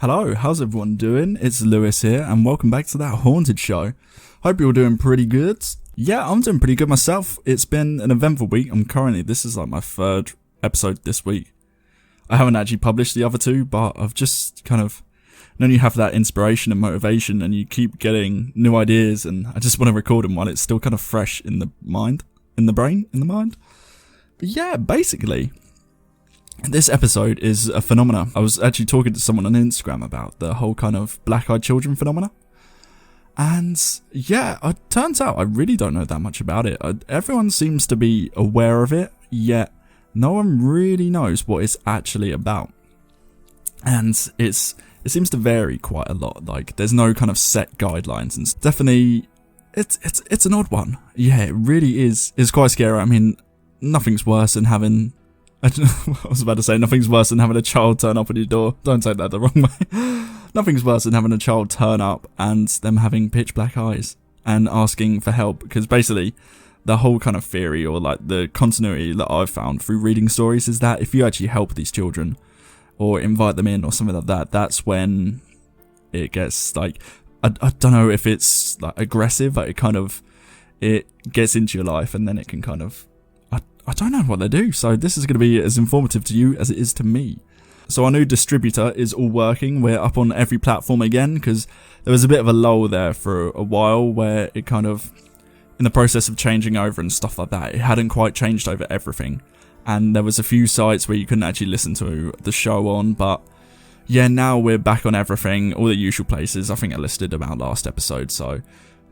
Hello, how's everyone doing? It's Lewis here, and welcome back to That Haunted Show. Hope you're all doing pretty good. Yeah, I'm doing pretty good myself. It's been an eventful week. This is like my third episode this week. I haven't actually published the other two, but I've just kind of known you have that inspiration and motivation, and you keep getting new ideas, and I just want to record them while it's still kind of fresh in the mind, in the brain, in the mind. But yeah, basically, this episode is a phenomena. I was actually talking to someone on Instagram about the whole kind of black-eyed children phenomena. And yeah, it turns out I really don't know that much about it. Everyone seems to be aware of it, yet no one really knows what it's actually about. And it seems to vary quite a lot. Like, there's no kind of set guidelines, and definitely it's an odd one. Yeah, it really is. It's quite scary. I mean, nothing's worse than having nothing's worse than having a child turn up on your door. Don't take that the wrong way. Nothing's worse than having a child turn up and them having pitch black eyes and asking for help. Because basically, the whole kind of theory, or like the continuity that I've found through reading stories, is that if you actually help these children or invite them in or something like that, that's when it gets like, I don't know if it's like aggressive, but it gets into your life, and then it can kind of, I don't know what they do. So this is going to be as informative to you as it is to me. So our new distributor is all working. We're up on every platform again, because there was a bit of a lull there for a while where it kind of, in the process of changing over and stuff like that, it hadn't quite changed over everything. And there was a few sites where you couldn't actually listen to the show on, but yeah, now we're back on everything, all the usual places. I think I listed about last episode, so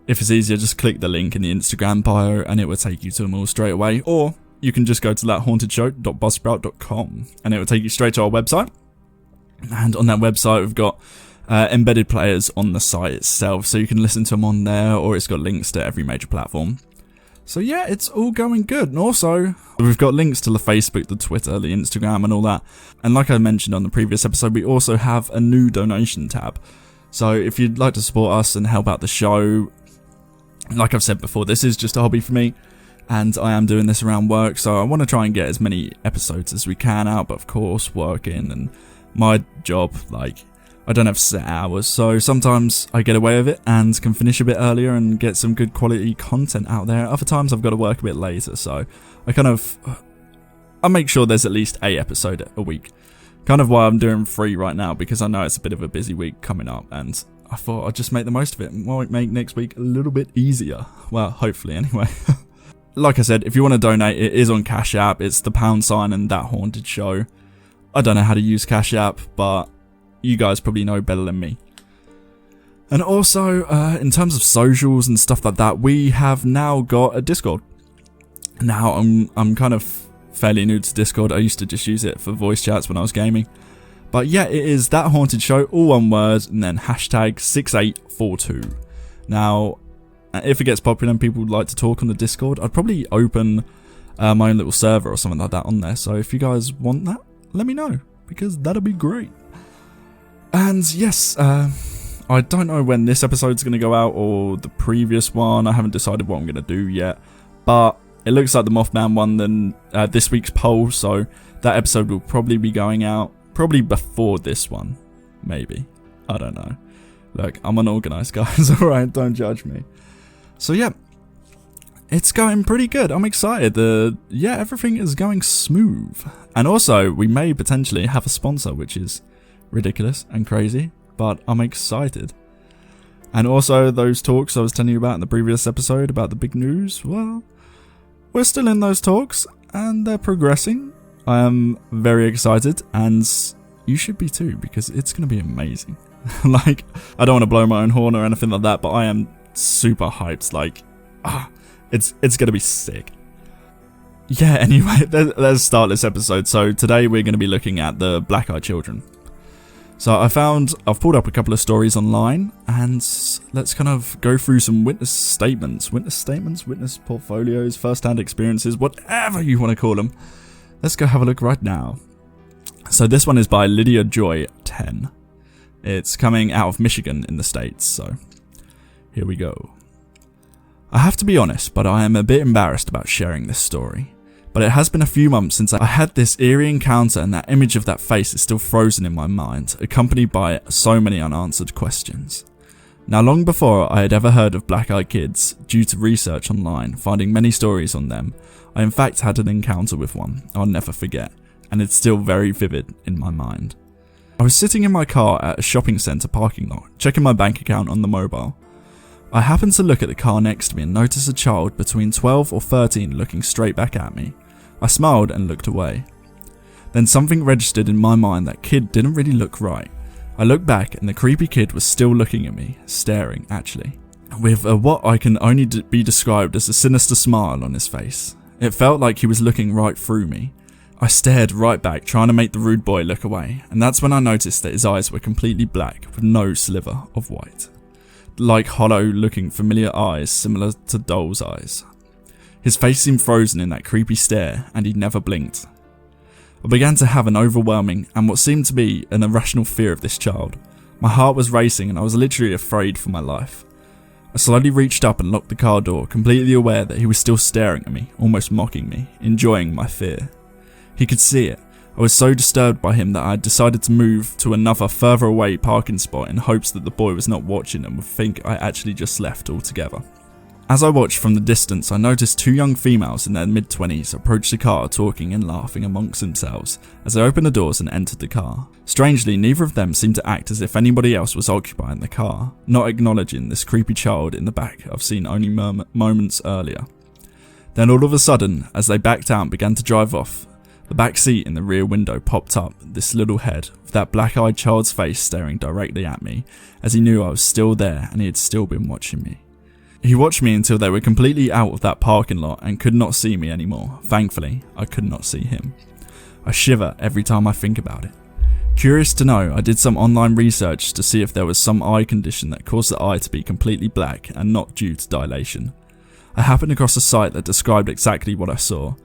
if it's easier, just click the link in the Instagram bio and it will take you to them all straight away. Or you can just go to thathauntedshow.buzzsprout.com and it will take you straight to our website. And on that website, we've got embedded players on the site itself, so you can listen to them on there, or it's got links to every major platform. So yeah, it's all going good. And also, we've got links to the Facebook, the Twitter, the Instagram, and all that. And like I mentioned on the previous episode, we also have a new donation tab. So if you'd like to support us and help out the show, like I've said before, this is just a hobby for me. And I am doing this around work, so I want to try and get as many episodes as we can out, but of course, working and my job, like, I don't have set hours, so sometimes I get away with it and can finish a bit earlier and get some good quality content out there. Other times I've got to work a bit later, so I make sure there's at least a episode a week. Kind of why I'm doing 3 right now, because I know it's a bit of a busy week coming up, and I thought I'd just make the most of it and might make next week a little bit easier. Well, hopefully anyway. Like I said, if you want to donate, it is on Cash App. It's the # and That Haunted Show. I don't know how to use Cash App, but you guys probably know better than me. And also, in terms of socials and stuff like that, we have now got a Discord. Now, I'm kind of fairly new to Discord. I used to just use it for voice chats when I was gaming. But yeah, it is That Haunted Show, all one word, and then #6842. Now, if it gets popular and people would like to talk on the Discord, I'd probably open my own little server or something like that on there. So if you guys want that, let me know, because that'll be great. And yes, I don't know when this episode's going to go out or the previous one. I haven't decided what I'm going to do yet. But it looks like the Mothman won this week's poll, so that episode will probably be going out probably before this one. Maybe. I don't know. Look, I'm unorganised, guys. Alright, don't judge me. So yeah, it's going pretty good. I'm excited. Everything is going smooth. And also, we may potentially have a sponsor, which is ridiculous and crazy, but I'm excited. And also, those talks I was telling you about in the previous episode about the big news, well, we're still in those talks, and they're progressing. I am very excited, and you should be too, because it's going to be amazing. Like, I don't want to blow my own horn or anything like that, but I am super hyped. Like, it's going to be sick. Yeah, anyway, let's start this episode. So today we're going to be looking at the black-eyed children. So I've pulled up a couple of stories online, and let's kind of go through some witness portfolios, first-hand experiences, whatever you want to call them. Let's go have a look right now. So this one is by Lydia Joy 10. It's coming out of Michigan in the States, so here we go. I have to be honest, but I am a bit embarrassed about sharing this story. But it has been a few months since I had this eerie encounter, and that image of that face is still frozen in my mind, accompanied by so many unanswered questions. Now, long before I had ever heard of black-eyed kids, due to research online, finding many stories on them, I in fact had an encounter with one I'll never forget, and it's still very vivid in my mind. I was sitting in my car at a shopping centre parking lot, checking my bank account on the mobile. I happened to look at the car next to me and noticed a child between 12 or 13 looking straight back at me. I smiled and looked away. Then something registered in my mind that kid didn't really look right. I looked back and the creepy kid was still looking at me, staring actually, with what I can only be described as a sinister smile on his face. It felt like he was looking right through me. I stared right back, trying to make the rude boy look away, and that's when I noticed that his eyes were completely black with no sliver of white. Like hollow looking familiar eyes similar to doll's eyes. His face seemed frozen in that creepy stare, and he never blinked. I began to have an overwhelming and what seemed to be an irrational fear of this child. My heart was racing and I was literally afraid for my life. I slowly reached up and locked the car door, completely aware that he was still staring at me, almost mocking me, enjoying my fear. He could see it. I was so disturbed by him that I had decided to move to another further away parking spot in hopes that the boy was not watching and would think I actually just left altogether. As I watched from the distance, I noticed two young females in their mid-20s approach the car, talking and laughing amongst themselves as they opened the doors and entered the car. Strangely, neither of them seemed to act as if anybody else was occupying the car, not acknowledging this creepy child in the back I've seen only moments earlier. Then all of a sudden, as they backed out and began to drive off, the back seat in the rear window popped up, this little head with that black-eyed child's face staring directly at me, as he knew I was still there and he had still been watching me. He watched me until they were completely out of that parking lot and could not see me anymore. Thankfully, I could not see him. I shiver every time I think about it. Curious to know, I did some online research to see if there was some eye condition that caused the eye to be completely black and not due to dilation. I happened across a site that described exactly what I saw.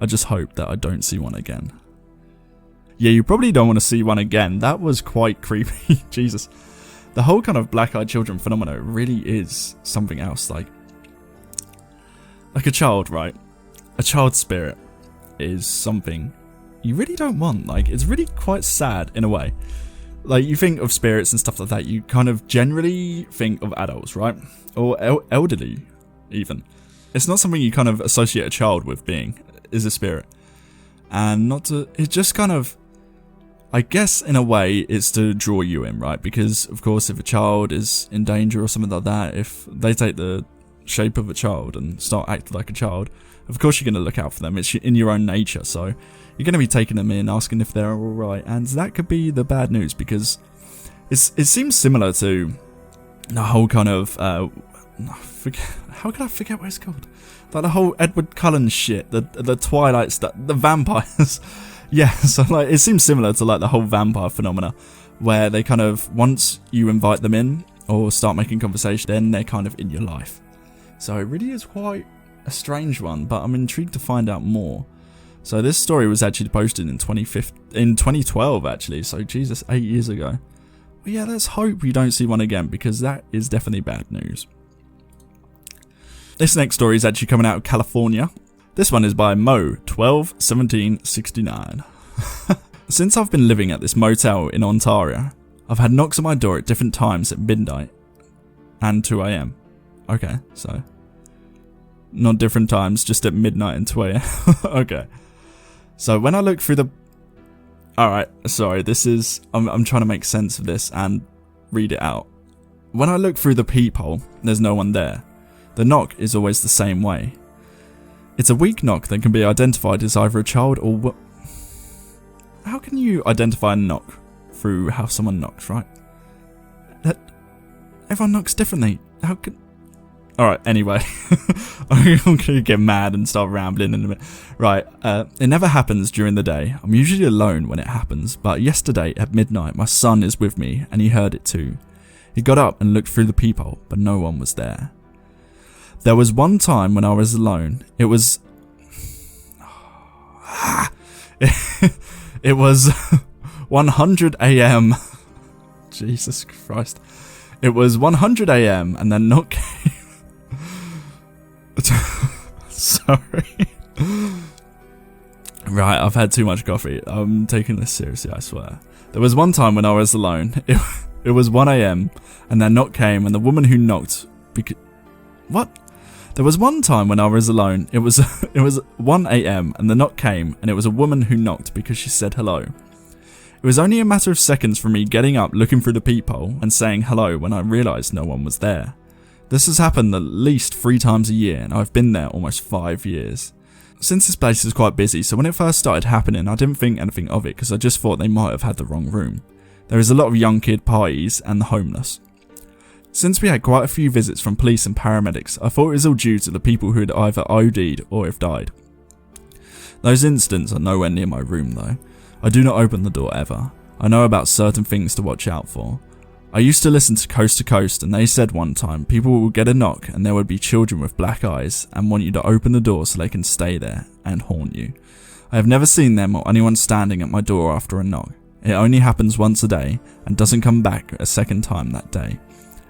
I just hope that I don't see one again. Yeah, you probably don't want to see one again. That was quite creepy. Jesus. The whole kind of black-eyed children phenomena really is something else. Like a child, right? A child's spirit is something you really don't want. Like, it's really quite sad in a way. Like, you think of spirits and stuff like that, you kind of generally think of adults, right? Or elderly, even. It's not something you kind of associate a child with being, is a spirit. And not to, it just kind of, I guess in a way it's to draw you in, right? Because of course if a child is in danger or something like that, if they take the shape of a child and start acting like a child, of course you're going to look out for them. It's in your own nature, so you're going to be taking them in, asking if they're alright, and that could be the bad news, because it seems similar to the whole kind of, how can I forget what it's called? Like the whole Edward Cullen shit, the Twilight stuff, the vampires. Yeah, so like it seems similar to like the whole vampire phenomena, where they kind of, once you invite them in or start making conversation, then they're kind of in your life. So it really is quite a strange one, but I'm intrigued to find out more. So this story was actually posted in 2012 actually, so Jesus, 8 years ago. Well, yeah, let's hope we don't see one again, because that is definitely bad news. This next story is actually coming out of California. This one is by Mo121769. Since I've been living at this motel in Ontario, I've had knocks on my door at different times at midnight and 2 AM. Okay, so not different times, just at midnight and 2 AM. Okay. So when I look through the... Alright, sorry, this is... I'm trying to make sense of this and read it out. When I look through the peephole, there's no one there. The knock is always the same way. It's a weak knock that can be identified as either a child or... How can you identify a knock through how someone knocks, right? Everyone knocks differently. How can... Alright, anyway. I'm going to get mad and start rambling in a minute. Right, it never happens during the day. I'm usually alone when it happens, but yesterday at midnight my son is with me and he heard it too. He got up and looked through the peephole, but no one was there. There was one time when I was alone. It was... It was 100 AM. Jesus Christ. It was 100 AM and then knock came. Sorry. Right, I've had too much coffee. I'm taking this seriously, I swear. There was one time when I was alone. It was 1 a.m. and their knock came, and the woman who knocked... What? There was one time when I was alone. It was 1 a.m. and the knock came, and it was a woman who knocked because she said hello. It was only a matter of seconds from me getting up, looking through the peephole, and saying hello when I realised no one was there. This has happened at least 3 times a year, and I've been there almost 5 years. Since this place is quite busy, so when it first started happening, I didn't think anything of it because I just thought they might have had the wrong room. There is a lot of young kid parties and the homeless. Since we had quite a few visits from police and paramedics, I thought it was all due to the people who had either OD'd or have died. Those incidents are nowhere near my room though. I do not open the door ever. I know about certain things to watch out for. I used to listen to Coast, and they said one time people will get a knock and there would be children with black eyes and want you to open the door so they can stay there and haunt you. I have never seen them or anyone standing at my door after a knock. It only happens once a day and doesn't come back a second time that day.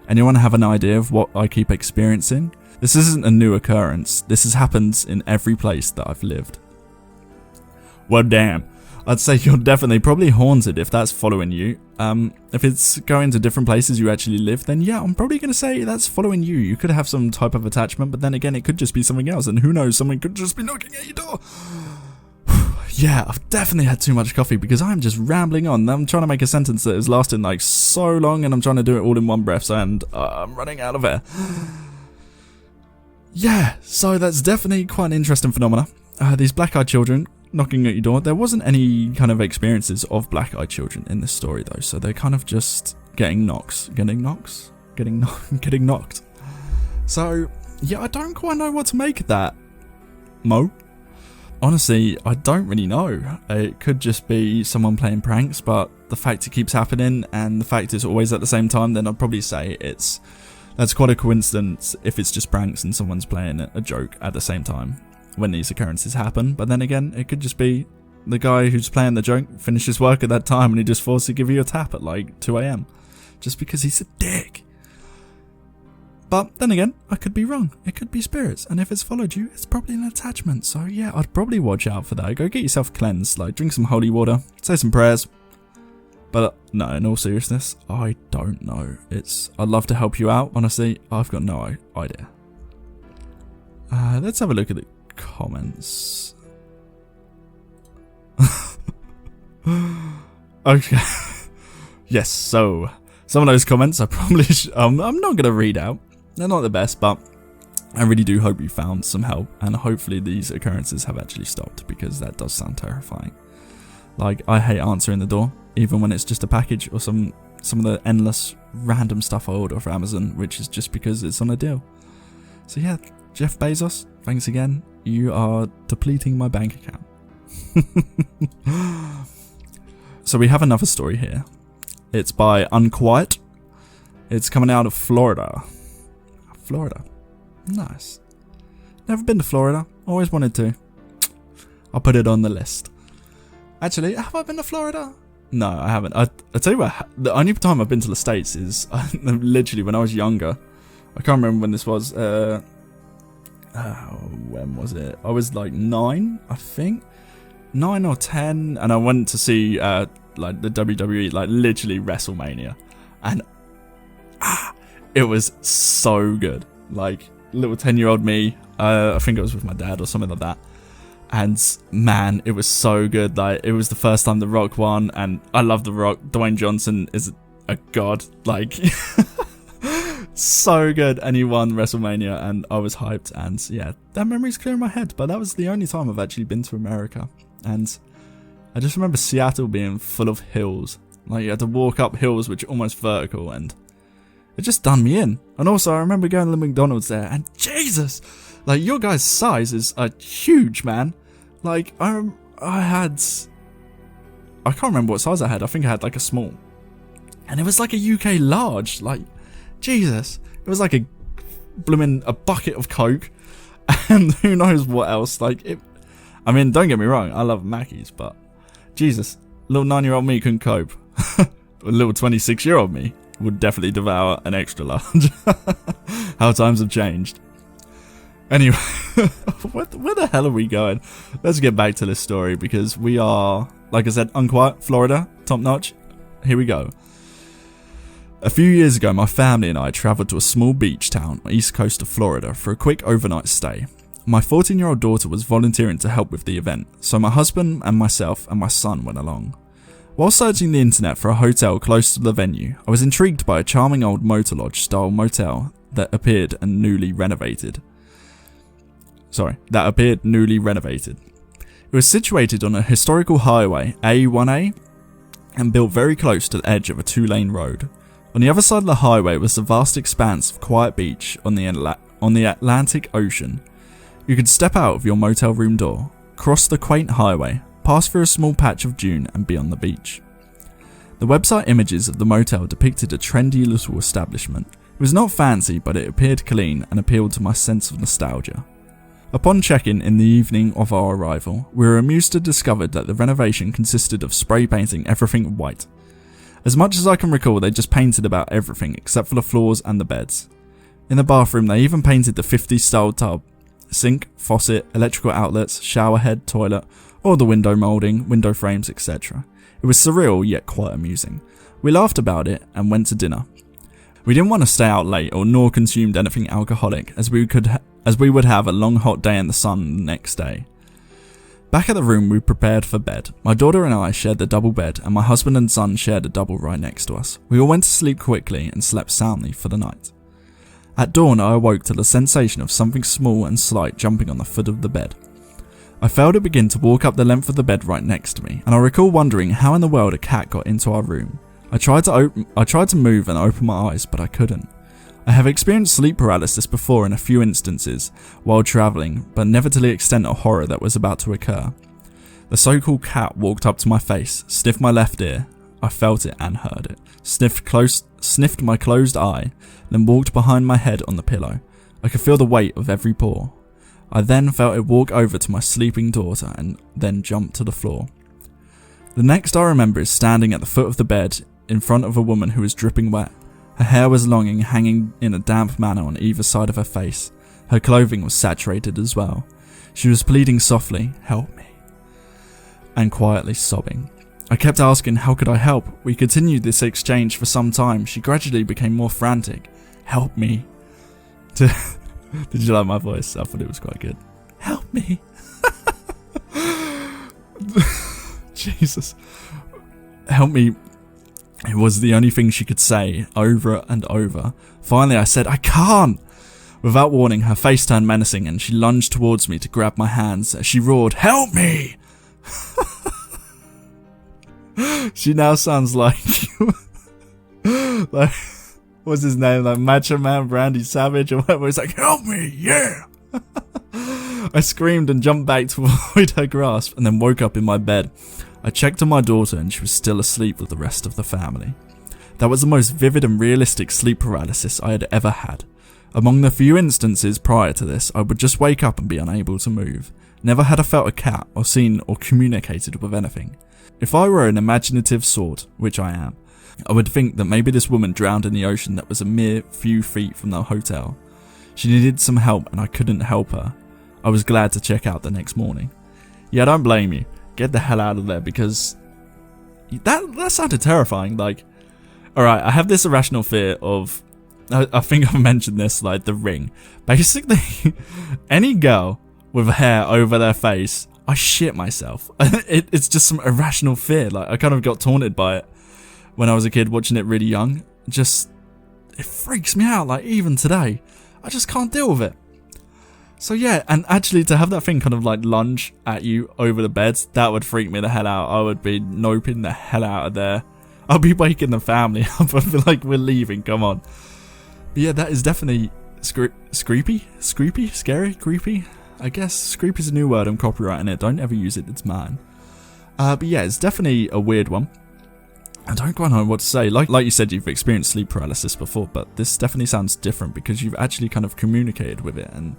Anyone have an idea of what I keep experiencing? This isn't a new occurrence. This has happened in every place that I've lived. Well, damn. I'd say you're definitely probably haunted if that's following you. If it's going to different places you actually live, then yeah, I'm probably going to say that's following you. You could have some type of attachment, but then again, it could just be something else, and who knows, someone could just be knocking at your door. Yeah, I've definitely had too much coffee because I'm just rambling on. I'm trying to make a sentence that is lasting like so long, and I'm trying to do it all in one breath, and I'm running out of air. Yeah, so that's definitely quite an interesting phenomena. These black-eyed children knocking at your door. There wasn't any kind of experiences of black-eyed children in this story though, so they're kind of just getting knocks. Getting knocked. So, yeah, I don't quite know what to make of that. Mo? Honestly, I don't really know. It could just be someone playing pranks, but the fact it keeps happening and the fact it's always at the same time, then I'd probably say that's quite a coincidence if it's just pranks and someone's playing a joke at the same time when these occurrences happen. But then again, it could just be the guy who's playing the joke finishes work at that time and he just forced to give you a tap at like 2 a.m. just because he's a dick. But then again, I could be wrong. It could be spirits, and if it's followed you, it's probably an attachment. So yeah, I'd probably watch out for that. Go get yourself cleansed, like drink some holy water, say some prayers. But no, in all seriousness, I don't know. I'd love to help you out. Honestly, I've got no idea. Let's have a look at the comments. Okay. Yes, so some of those comments I probably I'm not going to read out. They're not the best, but I really do hope you found some help, and hopefully these occurrences have actually stopped, because that does sound terrifying. Like, I hate answering the door, even when it's just a package or some of the endless random stuff I order off Amazon, which is just because it's on a deal. So yeah, Jeff Bezos, thanks again. You are depleting my bank account. So we have another story here. It's by Unquiet. It's coming out of Florida. Florida. Nice. Never been to Florida. Always wanted to. I'll put it on the list. Actually, have I been to Florida? No, I haven't. I tell you what, the only time I've been to the States is literally when I was younger. I can't remember when this was. When was it? I was like 9, I think. 9 or 10, and I went to see like the WWE, like literally WrestleMania, and it was so good. Like, little 10-year-old me, I think it was with my dad or something like that, and man, it was so good. Like, it was the first time The Rock won, and I love The Rock. Dwayne Johnson is a god, like so good, and he won WrestleMania, and I was hyped. And yeah, that memory's clear in my head, but that was the only time I've actually been to America. And I just remember Seattle being full of hills. Like, you had to walk up hills which are almost vertical, and it just done me in. And also, I remember going to the McDonald's there, and Jesus, like, your guys' size is huge, man. Like, I can't remember what size I had. I think I had like a small, and it was like a UK large. Like, Jesus, it was like a bucket of Coke, and who knows what else. Like, it. I mean, don't get me wrong, I love Mackey's, but Jesus, little 9-year-old me couldn't cope. A little 26-year-old me would definitely devour an extra large. How times have changed. Anyway, where the hell are we going? Let's get back to this story because we are, like I said, unquiet, Florida, top notch. Here we go. A few years ago, my family and I travelled to a small beach town on the east coast of Florida for a quick overnight stay. My 14-year-old daughter was volunteering to help with the event, so my husband and myself and my son went along. While searching the internet for a hotel close to the venue, I was intrigued by a charming old motor lodge style motel that appeared newly renovated. It was situated on a historical highway, A1A, and built very close to the edge of a 2-lane road. On the other side of the highway was the vast expanse of quiet beach on the Atlantic Ocean. You could step out of your motel room door, cross the quaint highway, pass through a small patch of dune and be on the beach. The website images of the motel depicted a trendy little establishment. It was not fancy, but it appeared clean and appealed to my sense of nostalgia. Upon check-in in the evening of our arrival, we were amused to discover that the renovation consisted of spray painting everything white. As much as I can recall, they just painted about everything except for the floors and the beds. In the bathroom, they even painted the 50s style tub, sink, faucet, electrical outlets, shower head, toilet, all the window moulding, window frames, etc. It was surreal yet quite amusing. We laughed about it and went to dinner. We didn't want to stay out late or nor consumed anything alcoholic as we would have a long hot day in the sun the next day. Back at the room we prepared for bed. My daughter and I shared the double bed and my husband and son shared a double right next to us. We all went to sleep quickly and slept soundly for the night. At dawn I awoke to the sensation of something small and slight jumping on the foot of the bed. I felt it begin to walk up the length of the bed right next to me, and I recall wondering how in the world a cat got into our room. I tried to move and open my eyes, but I couldn't. I have experienced sleep paralysis before in a few instances while travelling, but never to the extent of horror that was about to occur. The so-called cat walked up to my face, sniffed my left ear. I felt it and heard it. Sniffed my closed eye, then walked behind my head on the pillow. I could feel the weight of every paw. I then felt it walk over to my sleeping daughter and then jump to the floor. The next I remember is standing at the foot of the bed in front of a woman who was dripping wet. Her hair was long and hanging in a damp manner on either side of her face. Her clothing was saturated as well. She was pleading softly, "Help me," and quietly sobbing. I kept asking how could I help. We continued this exchange for some time. She gradually became more frantic. "Help me." Did you like my voice? I thought it was quite good. "Help me." Jesus. "Help me." It was the only thing she could say, over and over. Finally I said, "I can't." Without warning, her face turned menacing and she lunged towards me to grab my hands as she roared, "Help me!" She now sounds like what's his name, like Macho Man Randy Savage or whatever. It's like, "Help me, yeah!" I screamed and jumped back to avoid her grasp and then woke up in my bed. I checked on my daughter and she was still asleep with the rest of the family. That was the most vivid and realistic sleep paralysis I had ever had. Among the few instances prior to this, I would just wake up and be unable to move. Never had I felt a cat or seen or communicated with anything. If I were an imaginative sort, which I am, I would think that maybe this woman drowned in the ocean that was a mere few feet from the hotel. She needed some help and I couldn't help her. I was glad to check out the next morning. Yeah, I don't blame you. Get the hell out of there because that sounded terrifying. Like, alright, I have this irrational fear of, I think I've mentioned this, like the Ring. Basically, any girl with hair over their face, I shit myself. It's just some irrational fear. Like, I kind of got taunted by it when I was a kid watching it really young. It freaks me out. Like, even today, I just can't deal with it. So yeah, and actually to have that thing kind of like lunge at you over the bed, that would freak me the hell out. I would be noping the hell out of there. I'll be waking the family up. I'd be like, "We're leaving, come on." But yeah, that is definitely scary, creepy. I guess creepy is a new word. I'm copyrighting it. Don't ever use it. It's mine. But yeah, it's definitely a weird one. I don't quite know what to say. Like you said, you've experienced sleep paralysis before, but this definitely sounds different because you've actually kind of communicated with it, and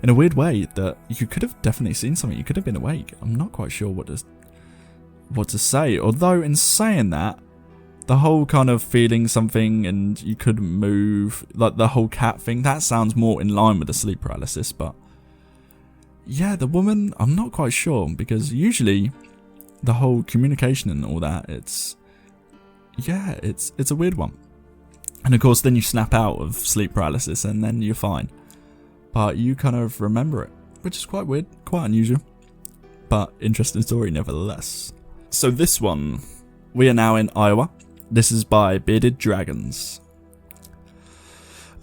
in a weird way that you could have definitely seen something. You could have been awake. I'm not quite sure what to say. Although in saying that, the whole kind of feeling something and you couldn't move, like the whole cat thing, that sounds more in line with the sleep paralysis. But yeah, the woman, I'm not quite sure, because usually the whole communication and all that, it's a weird one. And of course then you snap out of sleep paralysis and then you're fine. But you kind of remember it, which is quite weird, quite unusual. But interesting story nevertheless. So this one, we are now in Iowa. This is by Bearded Dragons.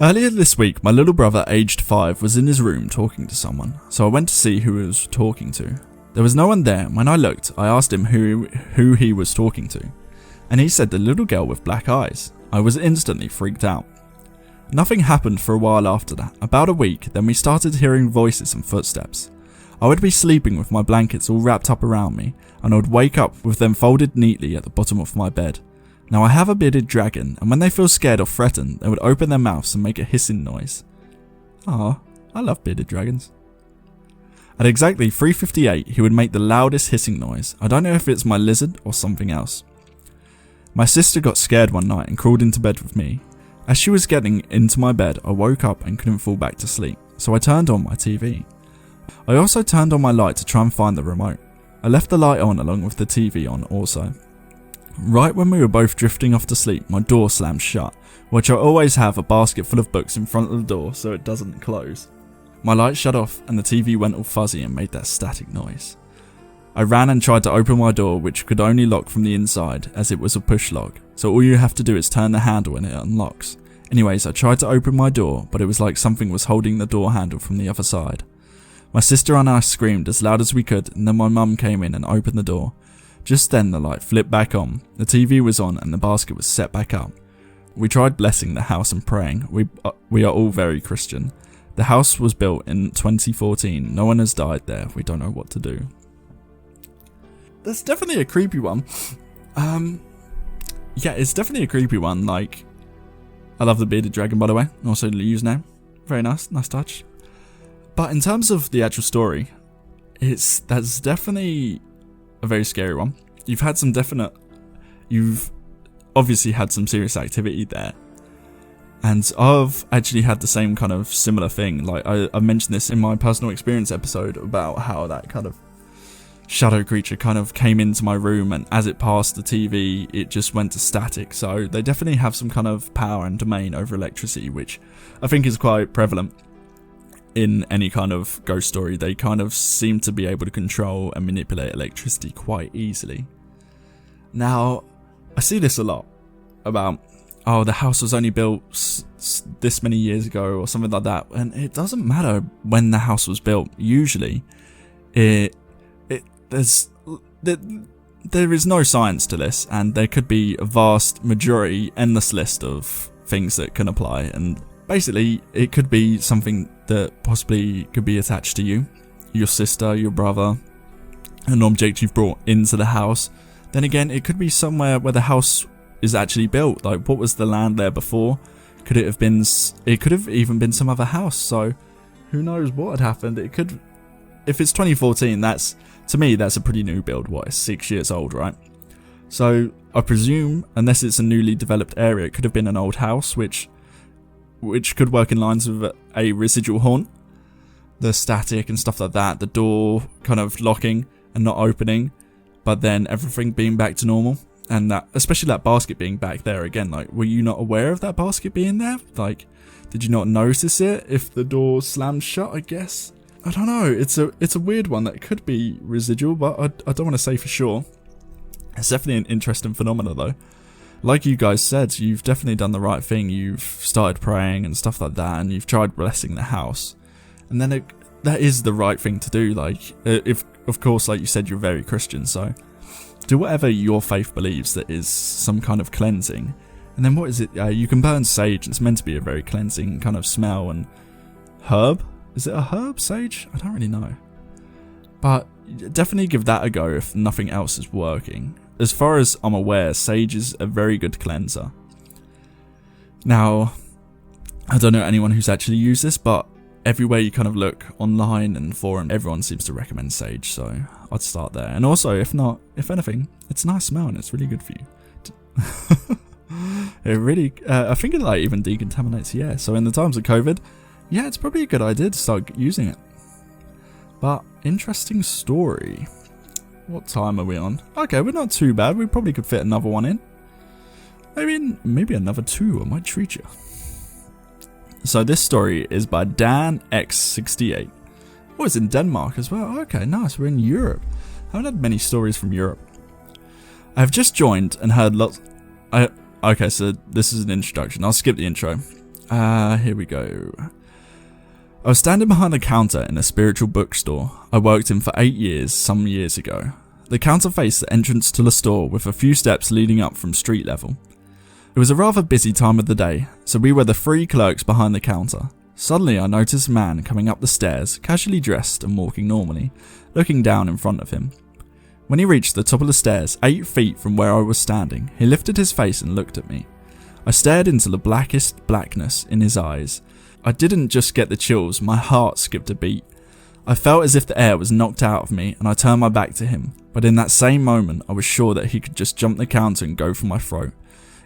Earlier this week, my little brother, aged 5, was in his room talking to someone, so I went to see who he was talking to. There was no one there. When I looked, I asked him who he was talking to, and he said the little girl with black eyes. I was instantly freaked out. Nothing happened for a while after that, about a week, then we started hearing voices and footsteps. I would be sleeping with my blankets all wrapped up around me, and I would wake up with them folded neatly at the bottom of my bed. Now I have a bearded dragon, and when they feel scared or threatened, they would open their mouths and make a hissing noise. Ah, I love bearded dragons. At exactly 3:58, he would make the loudest hissing noise. I don't know if it's my lizard or something else. My sister got scared one night and crawled into bed with me. As she was getting into my bed, I woke up and couldn't fall back to sleep, so I turned on my TV. I also turned on my light to try and find the remote. I left the light on along with the TV on also. Right when we were both drifting off to sleep, my door slammed shut, which I always have a basket full of books in front of the door so it doesn't close. My light shut off and the TV went all fuzzy and made that static noise. I ran and tried to open my door, which could only lock from the inside as it was a push lock, so all you have to do is turn the handle and it unlocks. Anyways, I tried to open my door, but it was like something was holding the door handle from the other side. My sister and I screamed as loud as we could, and then my mum came in and opened the door. Just then the light flipped back on, the TV was on and the basket was set back up. We tried blessing the house and praying. We are all very Christian. The house was built in 2014. No one has died there. We don't know what to do. That's definitely a creepy one. Yeah, it's definitely a creepy one. Like, I love the bearded dragon, by the way. Also the username. Very nice touch. But in terms of the actual story, that's definitely a very scary one. You've obviously had some serious activity there, and I've actually had the same kind of similar thing. Like I mentioned this in my personal experience episode about how that kind of shadow creature kind of came into my room, and as it passed the TV it just went to static. So they definitely have some kind of power and domain over electricity, which I think is quite prevalent in any kind of ghost story. They kind of seem to be able to control and manipulate electricity quite easily. Now, I see this a lot about, oh, the house was only built this many years ago or something like that, and it doesn't matter when the house was built. Usually, there is no science to this, and there could be a vast majority, endless list of things that can apply, and basically it could be something that possibly could be attached to you, your sister, your brother, an object you've brought into the house. Then again, it could be somewhere where the house is actually built. Like, what was the land there before? Could it have been? It could have even been some other house. So, who knows what had happened? It could. If it's 2014, to me that's a pretty new build. What, it's 6 years old, right? So I presume, unless it's a newly developed area, it could have been an old house, which could work in lines with a residual haunt. The static and stuff like that, the door kind of locking and not opening, but then everything being back to normal, and that, especially that basket being back there again. Like, were you not aware of that basket being there? Like, did you not notice it if the door slammed shut, I guess? I don't know, it's a weird one that could be residual, but I don't want to say for sure. It's definitely an interesting phenomenon though. Like you guys said, you've definitely done the right thing. You've started praying and stuff like that, and you've tried blessing the house. And then that is the right thing to do. Like, if of course, like you said, you're very Christian, so do whatever your faith believes that is some kind of cleansing. And then what is it? You can burn sage. It's meant to be a very cleansing kind of smell. And herb? Is it a herb, sage? I don't really know. But definitely give that a go if nothing else is working. As far as I'm aware, sage is a very good cleanser. Now, I don't know anyone who's actually used this, but everywhere you kind of look online and forum, everyone seems to recommend sage, so I'd start there. And also, if anything, it's a nice smell and it's really good for you. It really, I think it like even decontaminates the air. So in the times of COVID, yeah, it's probably a good idea to start using it. But interesting story. What time are we on? Okay, we're not too bad. We probably could fit another one in. Maybe another 2. I might treat you. So this story is by Dan X68. Oh, it's in Denmark as well. Okay, nice. We're in Europe. I haven't had many stories from Europe. I have just joined and heard lots... Okay, so this is an introduction. I'll skip the intro. Here we go. I was standing behind a counter in a spiritual bookstore I worked in for 8 years some years ago. The counter faced the entrance to the store with a few steps leading up from street level. It was a rather busy time of the day, so we were the 3 clerks behind the counter. Suddenly I noticed a man coming up the stairs, casually dressed and walking normally, looking down in front of him. When he reached the top of the stairs, 8 feet from where I was standing, he lifted his face and looked at me. I stared into the blackest blackness in his eyes. I didn't just get the chills, my heart skipped a beat. I felt as if the air was knocked out of me and I turned my back to him, but in that same moment I was sure that he could just jump the counter and go for my throat,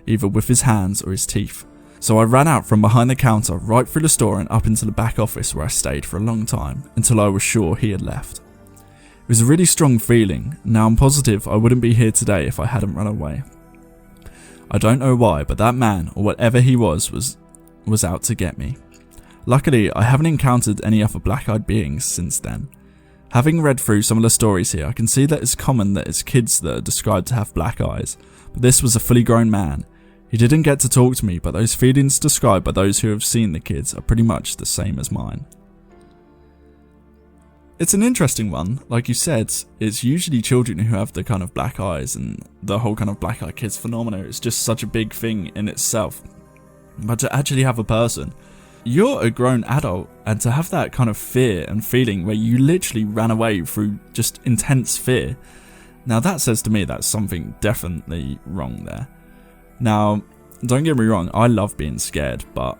either with his hands or his teeth. So I ran out from behind the counter, right through the store and up into the back office where I stayed for a long time, until I was sure he had left. It was a really strong feeling. Now I'm positive I wouldn't be here today if I hadn't run away. I don't know why, but that man, or whatever he was out to get me. Luckily, I haven't encountered any other black-eyed beings since then. Having read through some of the stories here, I can see that it's common that it's kids that are described to have black eyes, but this was a fully grown man. He didn't get to talk to me, but those feelings described by those who have seen the kids are pretty much the same as mine. It's an interesting one. Like you said, it's usually children who have the kind of black eyes, and the whole kind of black eyed kids phenomena is just such a big thing in itself. But to actually have a person, you're a grown adult, and to have that kind of fear and feeling where you literally ran away through just intense fear, now that says to me that's something definitely wrong there. Now, don't get me wrong, I love being scared, but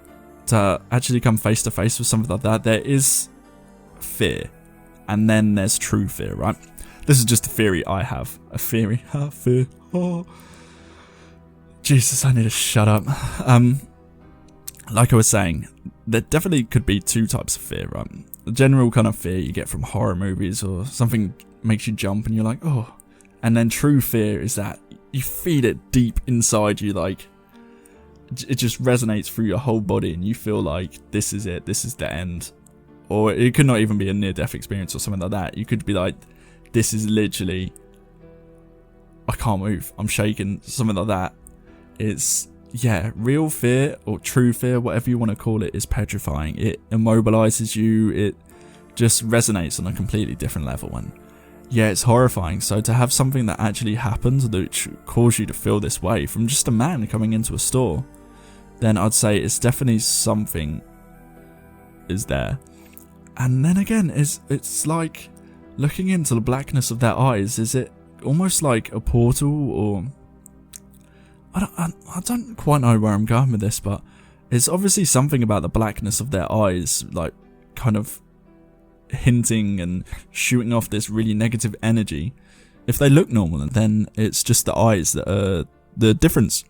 to actually come face to face with something like that, there is fear. And then there's true fear, right? This is just a theory I have. A theory. Fear. Oh. Jesus, I need to shut up. Like I was saying, there definitely could be 2 types of fear, right? The general kind of fear you get from horror movies, or something makes you jump and you're like, oh. And then true fear is that you feel it deep inside you, like it just resonates through your whole body and you feel like this is it, this is the end. Or it could not even be a near-death experience or something like that. You could be like, this is literally, I can't move, I'm shaking, something like that. It's, yeah, real fear or true fear, whatever you want to call it, is petrifying. It immobilizes you, it just resonates on a completely different level. And yeah, it's horrifying. So to have something that actually happens that cause you to feel this way from just a man coming into a store, then I'd say it's definitely something is there. And then again, it's like looking into the blackness of their eyes. Is it almost like a portal, or I don't quite know where I'm going with this, but it's obviously something about the blackness of their eyes, like kind of hinting and shooting off this really negative energy. If they look normal, then it's just the eyes that are the difference.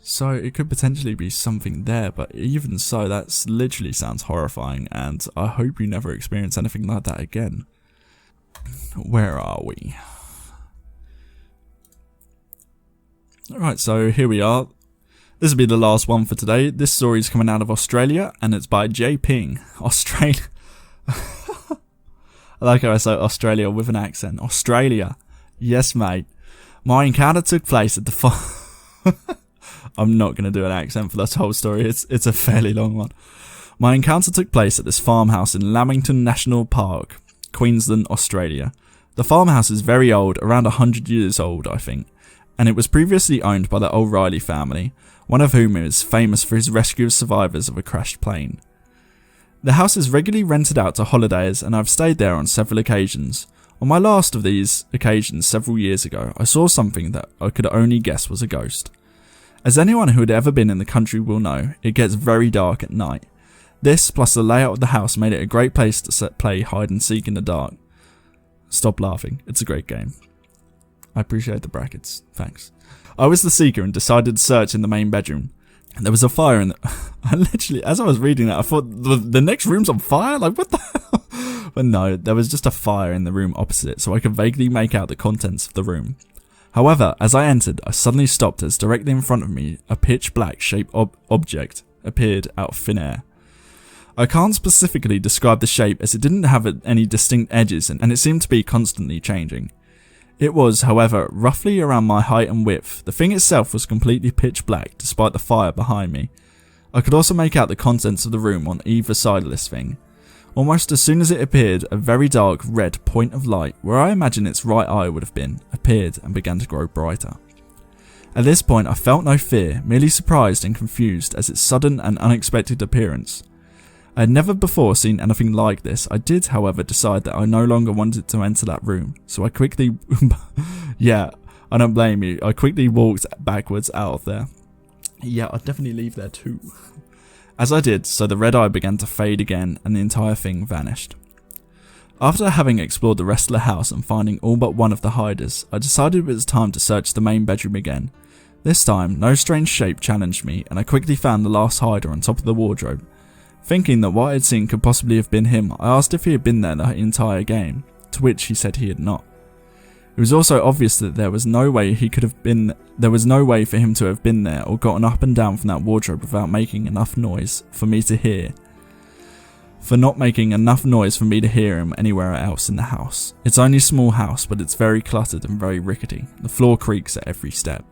So it could potentially be something there, but even so, that's literally sounds horrifying, and I hope you never experience anything like that again. Where are we? Alright, so here we are. This will be the last one for today. This story is coming out of Australia, and it's by J Ping. Australia. I like how I say Australia with an accent. Australia. Yes, mate. My encounter took place at the I'm not going to do an accent for this whole story. It's a fairly long one. My encounter took place at this farmhouse in Lamington National Park, Queensland, Australia. The farmhouse is very old, around 100 years old, I think, and it was previously owned by the O'Reilly family, one of whom is famous for his rescue of survivors of a crashed plane. The house is regularly rented out to holidays, and I've stayed there on several occasions. On my last of these occasions several years ago, I saw something that I could only guess was a ghost. As anyone who had ever been in the country will know, it gets very dark at night. This, plus the layout of the house, made it a great place to play hide and seek in the dark. Stop laughing, it's a great game. I appreciate the brackets, thanks. I was the seeker and decided to search in the main bedroom. There was a fire in the... I literally, as I was reading that, I thought, the next room's on fire? Like, what the hell? But no, there was just a fire in the room opposite, so I could vaguely make out the contents of the room. However, as I entered, I suddenly stopped as directly in front of me, a pitch black shaped object appeared out of thin air. I can't specifically describe the shape as it didn't have any distinct edges and it seemed to be constantly changing. It was, however, roughly around my height and width. The thing itself was completely pitch black despite the fire behind me. I could also make out the contents of the room on either side of this thing. Almost as soon as it appeared, a very dark red point of light, where I imagine its right eye would have been, appeared and began to grow brighter. At this point I felt no fear, merely surprised and confused at its sudden and unexpected appearance. I had never before seen anything like this. I did, however, decide that I no longer wanted to enter that room, so I quickly yeah, I don't blame you, I quickly walked backwards out of there. Yeah, I'd definitely leave there too. As I did, so the red eye began to fade again and the entire thing vanished. After having explored the rest of the house and finding all but one of the hiders, I decided it was time to search the main bedroom again. This time, no strange shape challenged me and I quickly found the last hider on top of the wardrobe. Thinking that what I had seen could possibly have been him, I asked if he had been there the entire game, to which he said he had not. It was also obvious that there was no way for him to have been there or gotten up and down from that wardrobe without making enough noise for me to hear. For not making enough noise for me to hear him anywhere else in the house. It's only a small house, but it's very cluttered and very rickety. The floor creaks at every step.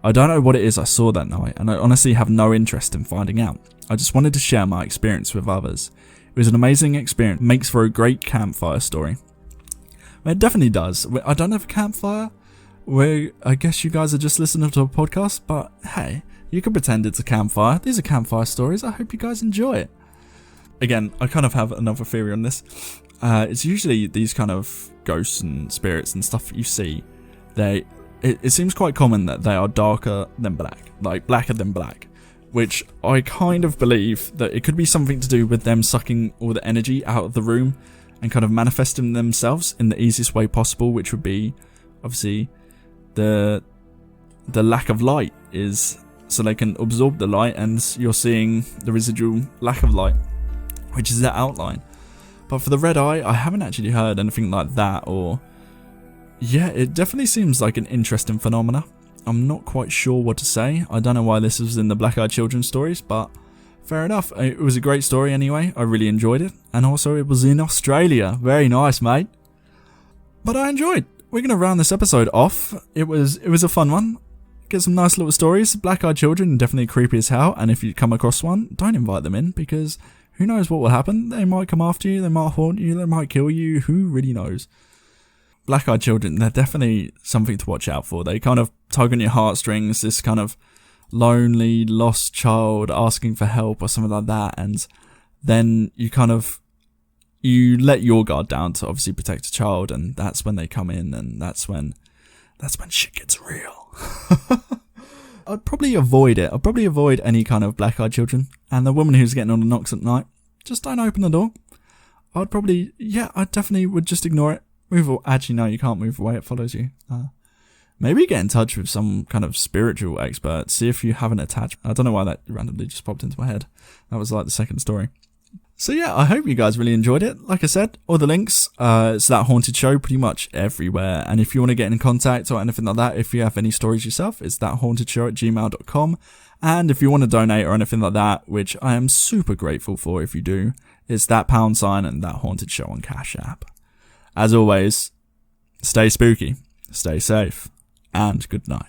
I don't know what it is I saw that night, and I honestly have no interest in finding out. I just wanted to share my experience with others. It was an amazing experience, makes for a great campfire story. It definitely does. I don't have a campfire, where I guess you guys are just listening to a podcast, but hey, you can pretend it's a campfire. These are campfire stories. I hope you guys enjoy it. Again, I kind of have another theory on this. It's usually these kind of ghosts and spirits and stuff that you see. It seems quite common that they are darker than black, like blacker than black, which I kind of believe that it could be something to do with them sucking all the energy out of the room and kind of manifesting themselves in the easiest way possible, which would be obviously the lack of light is so they can absorb the light and you're seeing the residual lack of light, which is their outline. But for the red eye, I haven't actually heard anything like that, or yeah, it definitely seems like an interesting phenomena. I'm not quite sure what to say. I don't know why this was in the Black Eyed Children stories, but fair enough. It was a great story anyway. I really enjoyed it. And also it was in Australia. Very nice, mate. But I enjoyed. We're going to round this episode off. It was a fun one. Get some nice little stories. Black Eyed Children, definitely creepy as hell. And if you come across one, don't invite them in, because who knows what will happen. They might come after you. They might haunt you. They might kill you. Who really knows? Black Eyed Children, they're definitely something to watch out for. They kind of tug on your heartstrings, this kind of lonely, lost child asking for help or something like that, and then you let your guard down to obviously protect a child, and that's when they come in, and that's when shit gets real. I'd probably avoid it. I'd probably avoid any kind of Black Eyed Children, and the woman who's getting on the knocks at night, just don't open the door. I definitely would just ignore it. Actually, no, you can't move away. It follows you. Maybe get in touch with some kind of spiritual expert. See if you have an attachment. I don't know why that randomly just popped into my head. That was like the second story. So yeah, I hope you guys really enjoyed it. Like I said, all the links, it's That Haunted Show pretty much everywhere. And if you want to get in contact or anything like that, if you have any stories yourself, it's thathauntedshow@gmail.com. And if you want to donate or anything like that, which I am super grateful for if you do, it's that # and That Haunted Show on Cash App. As always, stay spooky, stay safe, and good night.